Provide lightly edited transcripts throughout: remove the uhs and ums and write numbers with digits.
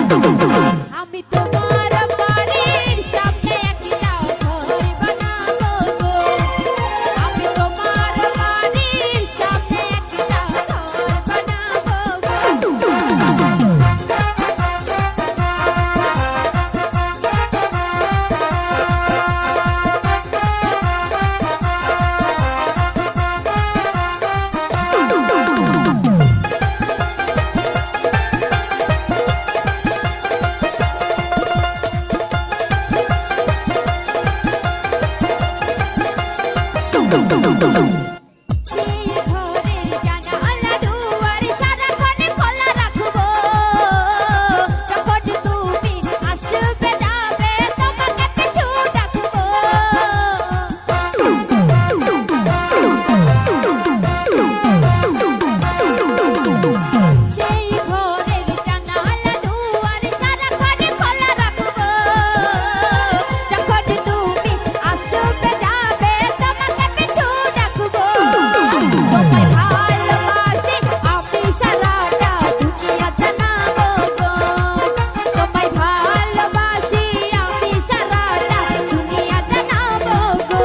আমি তোমার বাড়ির সামনে একটা ঘর বানাবো গো। আমি তোমার বাড়ির সামনে একটা ঘর বানাবো গো। সেই ঘরের জানালা দুয়ার সারাক্ষণ খোলা রাখবো। যখন তুমি আসবে যাবে তোমাকে পিছু ডাকবো। সেই ঘরের জানালা দুয়ার সারাক্ষণ খোলা রাখবো। যখন তুমি আসবে যাবে তোমাকে পিছু ডাকবো। তোমায় ভালোবাসি আমি সারাটা দুনিয়া জানাবো গো। তোমায় ভালোবাসি আমি সারাটা দুনিয়া জানাবো গো।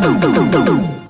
Dum dum dum dum.